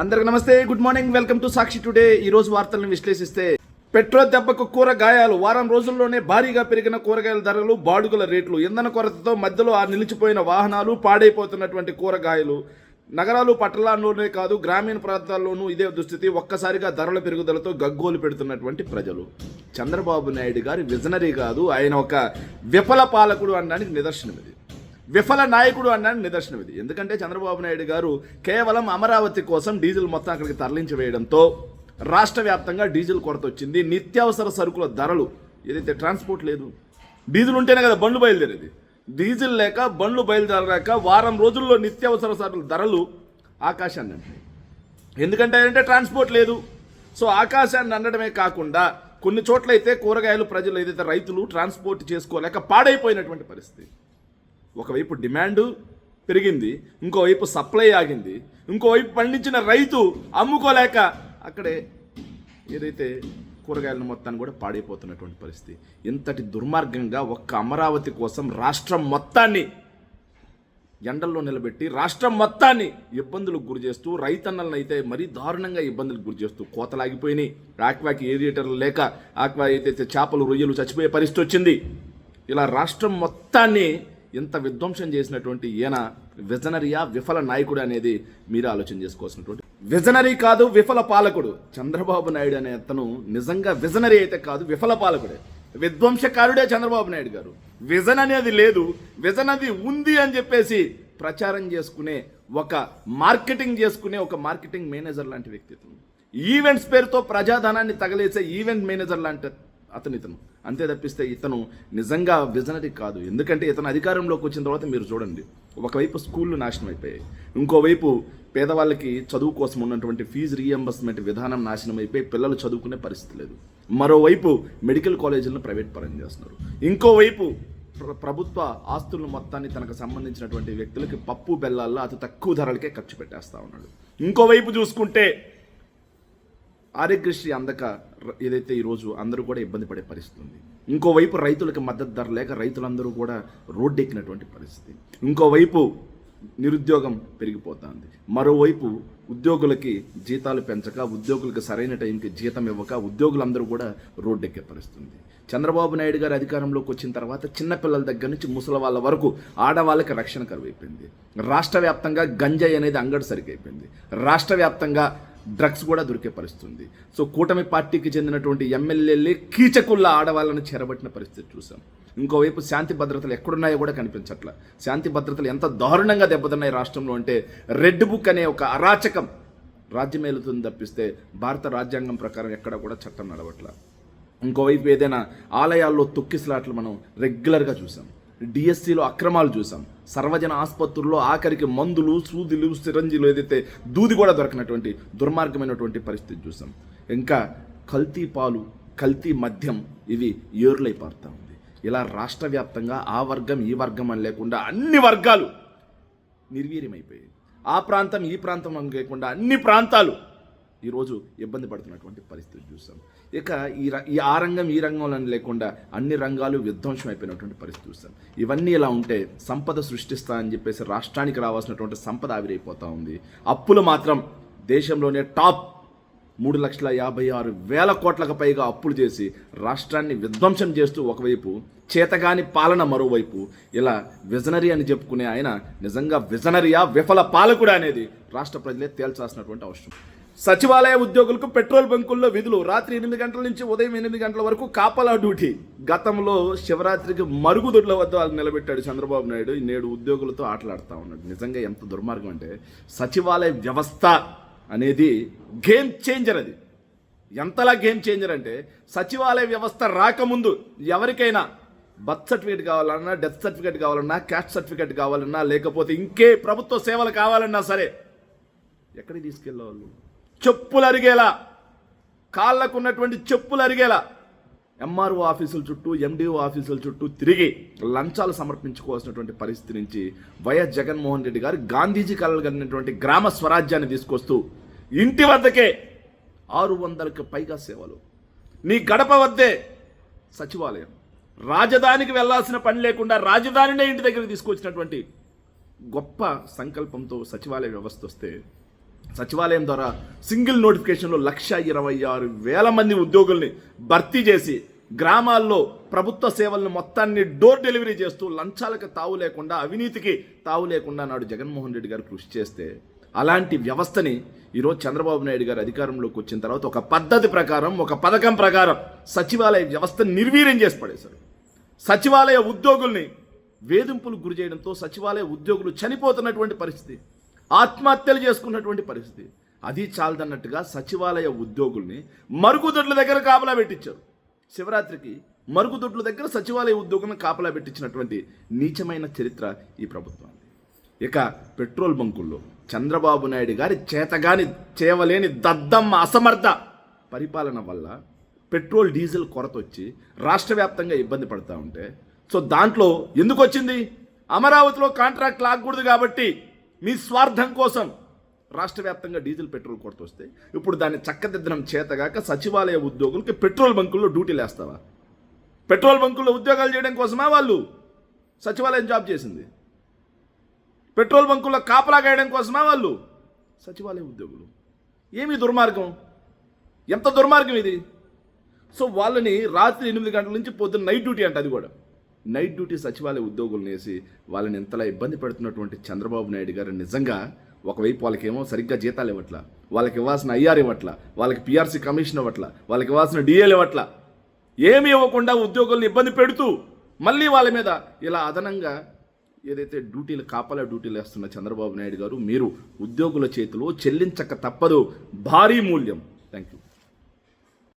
అందరికి నమస్తే, good morning, welcome to Sakshi today. ఈ రోజు వార్తలను విశ్లేషిస్తే, పెట్రోల్ దెబ్బకు కూరగాయలు, వారం రోజుల్లోనే భారీగా పెరిగిన కూరగాయల ధరలు, బాడుగుల రేట్లు, ఇంధన కొరతతో మధ్యలో నిలిచిపోయిన వాహనాలు, పాడైపోతున్నటువంటి కూరగాయలు, నగరాలు పట్టణాల్లోనే కాదు గ్రామీణ ప్రాంతాల్లోనూ ఇదే దుస్థితి. ఒక్కసారిగా ధరల పెరుగుదలతో గగ్గోలు పెడుతున్నటువంటి ప్రజలు. చంద్రబాబు నాయుడు గారి విజనరీ కాదు, ఆయన ఒక విఫల పాలకుడు అనడానికి నిదర్శనం ఇది. విఫల నాయకుడు అనడానికి నిదర్శనం ఇది. ఎందుకంటే చంద్రబాబు నాయుడు గారు కేవలం అమరావతి కోసం డీజిల్ మొత్తం అక్కడికి తరలించి వేయడంతో రాష్ట్ర వ్యాప్తంగా డీజిల్ కొరత వచ్చింది. నిత్యావసర సరుకుల ధరలు, ఏదైతే ట్రాన్స్పోర్ట్ లేదు, డీజిల్ ఉంటేనే కదా బండ్లు బయలుదేరేది. డీజిల్ లేక బండ్లు బయలుదేరలేక వారం రోజుల్లో నిత్యావసర సరుకుల ధరలు ఆకాశాన్ని అంటాయి. ఎందుకంటే ట్రాన్స్పోర్ట్ లేదు. సో ఆకాశాన్ని అనడమే కాకుండా కొన్ని చోట్లయితే కూరగాయలు ప్రజలు ఏదైతే రైతులు ట్రాన్స్పోర్ట్ చేసుకోలేక పాడైపోయినటువంటి పరిస్థితి. ఒకవైపు డిమాండ్ పెరిగింది, ఇంకోవైపు సప్లై ఆగింది, ఇంకోవైపు పండించిన రైతు అమ్ముకోలేక అక్కడే ఏదైతే కూరగాయలను మొత్తాన్ని కూడా పాడైపోతున్నటువంటి పరిస్థితి. ఇంతటి దుర్మార్గంగా ఒక్క అమరావతి కోసం రాష్ట్రం మొత్తాన్ని ఎండల్లో నిలబెట్టి రాష్ట్రం మొత్తాన్ని ఇబ్బందులకు గురి చేస్తూ, రైతన్నలను అయితే మరీ దారుణంగా ఇబ్బందులకు గురి చేస్తూ, కోతలాగిపోయినాయి, ఆక్వాకి ఏరియేటర్లు లేక ఆక్వా అయితే చేపలు రొయ్యలు చచ్చిపోయే పరిస్థితి వచ్చింది. ఇలా రాష్ట్రం మొత్తాన్ని ఇంత విధ్వంసం చేసినటువంటి ఈయన విజనరీయా, విఫల నాయకుడు అనేది మీరు ఆలోచన చేసుకోవాల్సినటువంటి. విజనరీ కాదు, విఫల పాలకుడు. చంద్రబాబు నాయుడు అనే అతను నిజంగా విజనరీ అయితే కాదు, విఫల పాలకుడే, విధ్వంసకారుడే చంద్రబాబు నాయుడు గారు. విజన్ అనేది లేదు, విజన్ అది ఉంది అని చెప్పేసి ప్రచారం చేసుకునే ఒక మార్కెటింగ్ మేనేజర్ లాంటి వ్యక్తిత్వం. ఈవెంట్స్ పేరుతో ప్రజాధనాన్ని తగలేసే ఈవెంట్ మేనేజర్ లాంటి ఇతను. అంతే తప్పిస్తే ఇతను నిజంగా విజనరీ కాదు. ఎందుకంటే ఇతను అధికారంలోకి వచ్చిన తర్వాత మీరు చూడండి, ఒకవైపు స్కూళ్ళు నాశనం అయిపోయాయి, ఇంకోవైపు పేదవాళ్ళకి చదువు కోసం ఉన్నటువంటి ఫీజు రీఎంబర్స్మెంట్ విధానం నాశనం అయిపోయి పిల్లలు చదువుకునే పరిస్థితి లేదు. మరోవైపు మెడికల్ కాలేజీలను ప్రైవేట్ పరం చేస్తున్నారు. ఇంకోవైపు ప్రభుత్వ ఆస్తులను మొత్తాన్ని తనకు సంబంధించినటువంటి వ్యక్తులకి పప్పు బెల్లాల్లో అతి తక్కువ ధరలకే ఖర్చు పెట్టేస్తా ఉన్నాడు. ఇంకోవైపు చూసుకుంటే ఆరోగ్యశ్రీ అందక ఏదైతే ఈరోజు అందరూ కూడా ఇబ్బంది పడే పరిస్థితి ఉంది. ఇంకోవైపు రైతులకు మద్దతు ధర లేక రైతులందరూ కూడా రోడ్డెక్కినటువంటి పరిస్థితి. ఇంకోవైపు నిరుద్యోగం పెరిగిపోతుంది. మరోవైపు ఉద్యోగులకి జీతాలు పెంచక, ఉద్యోగులకు సరైన టైంకి జీతం ఇవ్వక ఉద్యోగులందరూ కూడా రోడ్డెక్కే పరిస్థితి. చంద్రబాబు నాయుడు గారు అధికారంలోకి వచ్చిన తర్వాత చిన్నపిల్లల దగ్గర నుంచి ముసలి వాళ్ళ వరకు ఆడవాళ్ళకి రక్షణ కరువైపోయింది. రాష్ట్ర వ్యాప్తంగా గంజాయి అనేది అంగడి సరికైపోయింది. రాష్ట్ర వ్యాప్తంగా డ్రగ్స్ కూడా దొరికే పరిస్థితుంది. సో కూటమి పార్టీకి చెందినటువంటి ఎమ్మెల్యేలే కీచకుల్లా ఆడవాళ్ళను చెరబట్టిన పరిస్థితి చూసాం. ఇంకోవైపు శాంతి భద్రతలు ఎక్కడున్నాయో కూడా కనిపించట్ల. శాంతి భద్రతలు ఎంత దారుణంగా దెబ్బతిన్నాయి రాష్ట్రంలో అంటే, రెడ్ బుక్ అనే ఒక అరాచకం రాజ్యమేలుతుంది తప్పిస్తే భారత రాజ్యాంగం ప్రకారం ఎక్కడ కూడా చట్టం నడవట్ల. ఇంకోవైపు ఏదైనా ఆలయాల్లో తొక్కిసలాట్లు మనం రెగ్యులర్గా చూసాం. డిఎస్సిలో అక్రమాలు చూసాం. సర్వజన ఆసుపత్రుల్లో ఆఖరికి మందులు, సూదులు, సిరంజీలు, ఏదైతే దూది కూడా దొరకనటువంటి దుర్మార్గమైనటువంటి పరిస్థితి చూసాం. ఇంకా కల్తీ పాలు, కల్తీ మద్యం, ఇవి ఏరులై పారుతూ ఉంది. ఇలా రాష్ట్ర వ్యాప్తంగా ఆ వర్గం ఈ వర్గం అని లేకుండా అన్ని వర్గాలు నిర్వీర్యమైపోయాయి. ఆ ప్రాంతం ఈ ప్రాంతం అని లేకుండా అన్ని ప్రాంతాలు ఈరోజు ఇబ్బంది పడుతున్నటువంటి పరిస్థితి చూసాం. ఇక ఆ రంగం ఈ రంగంలో లేకుండా అన్ని రంగాలు విధ్వంసం అయిపోయినటువంటి పరిస్థితి చూస్తాం. ఇవన్నీ ఇలా ఉంటే సంపద సృష్టిస్తా అని చెప్పేసి రాష్ట్రానికి రావాల్సినటువంటి సంపద ఆవిరైపోతూ ఉంది. అప్పులు మాత్రం దేశంలోనే టాప్ 3,56,000 కోట్లకు పైగా అప్పులు చేసి రాష్ట్రాన్ని విధ్వంసం చేస్తూ ఒకవైపు చేతగాని పాలన మరోవైపు. ఇలా విజనరీ అని చెప్పుకునే ఆయన నిజంగా విజనరీయా, విఫల పాలకుడా అనేది రాష్ట్ర ప్రజలే తేల్చాల్సినటువంటి అవసరం. సచివాలయ ఉద్యోగులకు పెట్రోల్ బంకుల్లో విధులు. రాత్రి 8 గంటల నుంచి ఉదయం 8 గంటల వరకు కాపలా డ్యూటీ. గతంలో శివరాత్రికి మరుగుదొడ్ల వద్ద వాళ్ళు నిలబెట్టాడు చంద్రబాబు నాయుడు. నేడు ఉద్యోగులతో ఆటలాడుతూ ఉన్నాడు. నిజంగా ఎంత దుర్మార్గం అంటే, సచివాలయ వ్యవస్థ అనేది గేమ్ చేంజర్. అది ఎంతలా గేమ్ చేంజర్ అంటే, సచివాలయ వ్యవస్థ రాకముందు ఎవరికైనా బర్త్ సర్టిఫికేట్ కావాలన్నా, డెత్ సర్టిఫికేట్ కావాలన్నా, క్యాస్ట్ సర్టిఫికేట్ కావాలన్నా, లేకపోతే ఇంకే ప్రభుత్వ సేవలు కావాలన్నా సరే ఎక్కడికి తీసుకెళ్ళేవాళ్ళు? చెప్పులు అరిగేలా, కాళ్ళకున్నటువంటి చెప్పులు అరిగేలా ఎంఆర్ఓ ఆఫీసుల చుట్టూ, ఎండిఓ ఆఫీసుల చుట్టూ తిరిగి లంచాలు సమర్పించుకోవాల్సినటువంటి పరిస్థితి నుంచి వైఎస్ జగన్మోహన్ రెడ్డి గారు గాంధీజీ కలలు కలిగినటువంటి గ్రామ స్వరాజ్యాన్ని తీసుకొస్తూ ఇంటి వద్దకే 600కి పైగా సేవలు. నీ గడప వద్దే సచివాలయం. రాజధానికి వెళ్లాల్సిన పని లేకుండా రాజధానినే ఇంటి దగ్గరికి తీసుకొచ్చినటువంటి గొప్ప సంకల్పంతో సచివాలయ వ్యవస్థ వస్తే సచివాలయం ద్వారా సింగిల్ నోటిఫికేషన్లో 1,26,000 మంది ఉద్యోగుల్ని భర్తీ చేసి గ్రామాల్లో ప్రభుత్వ సేవలను మొత్తాన్ని డోర్ డెలివరీ చేస్తూ లంచాలకు తావు లేకుండా, అవినీతికి తావు లేకుండా నాడు జగన్మోహన్ రెడ్డి గారు కృషి చేస్తే, అలాంటి వ్యవస్థని ఈరోజు చంద్రబాబు నాయుడు గారు అధికారంలోకి వచ్చిన తర్వాత ఒక పద్ధతి ప్రకారం, ఒక పథకం ప్రకారం సచివాలయ వ్యవస్థను నిర్వీర్యం చేసి పడేశారు. సచివాలయ ఉద్యోగుల్ని వేధింపులకు గురి చేయడంతో సచివాలయ ఉద్యోగులు చనిపోతున్నటువంటి పరిస్థితి, ఆత్మహత్యలు చేసుకున్నటువంటి పరిస్థితి. అది చాలదన్నట్టుగా సచివాలయ ఉద్యోగుల్ని మరుగుదొడ్ల దగ్గర కాపలా పెట్టించారు. శివరాత్రికి మరుగుదొడ్ల దగ్గర సచివాలయ ఉద్యోగులను కాపలా పెట్టించినటువంటి నీచమైన చరిత్ర ఈ ప్రభుత్వం. ఇక పెట్రోల్ బంకుల్లో చంద్రబాబు నాయుడు గారి చేతగాని చేయవలేని దద్దమ్మ అసమర్థ పరిపాలన వల్ల పెట్రోల్ డీజిల్ కొరత వచ్చి రాష్ట్ర వ్యాప్తంగా ఇబ్బంది పడుతూ ఉంటే, సో దాంట్లో ఎందుకు వచ్చింది? అమరావతిలో కాంట్రాక్ట్ లాగకూడదు కాబట్టి మీ స్వార్థం కోసం రాష్ట్ర వ్యాప్తంగా డీజిల్ పెట్రోల్ కొరత వస్తే ఇప్పుడు దాన్ని చక్కదిద్దడం చేతగాక సచివాలయ ఉద్యోగులకి పెట్రోల్ బంకుల్లో డ్యూటీలు వేస్తావా? పెట్రోల్ బంకుల్లో ఉద్యోగాలు చేయడం కోసమా వాళ్ళు సచివాలయం జాబ్ చేసింది? పెట్రోల్ బంకుల్లో కాపలా గాయడం కోసమా వాళ్ళు సచివాలయ ఉద్యోగులు? ఏమి దుర్మార్గం, ఎంత దుర్మార్గం ఇది! సో వాళ్ళని రాత్రి 8 గంటల నుంచి పొద్దున్న నైట్ డ్యూటీ అంట, అది కూడా నైట్ డ్యూటీ సచివాలయ ఉద్యోగులను వేసి వాళ్ళని ఎంతలా ఇబ్బంది పెడుతున్నటువంటి చంద్రబాబు నాయుడు గారు నిజంగా ఒకవైపు వాళ్ళకేమో సరిగ్గా జీతాలు ఇవ్వట్లా, వాళ్ళకి ఇవ్వాల్సిన ఐఆర్ ఇవ్వట్లా, వాళ్ళకి పిఆర్సీ కమిషన్ ఇవ్వట్లా, వాళ్ళకి ఇవ్వాల్సిన డిఏలు ఇవ్వట్లా, ఏమి ఇవ్వకుండా ఉద్యోగులను ఇబ్బంది పెడుతూ మళ్ళీ వాళ్ళ మీద ఇలా అదనంగా ఏదైతే డ్యూటీలు, కాపలా డ్యూటీలు వేస్తున్న చంద్రబాబు నాయుడు గారు, మీరు ఉద్యోగుల చేతిలో చెల్లించక తప్పదు భారీ మూల్యం. Thank you.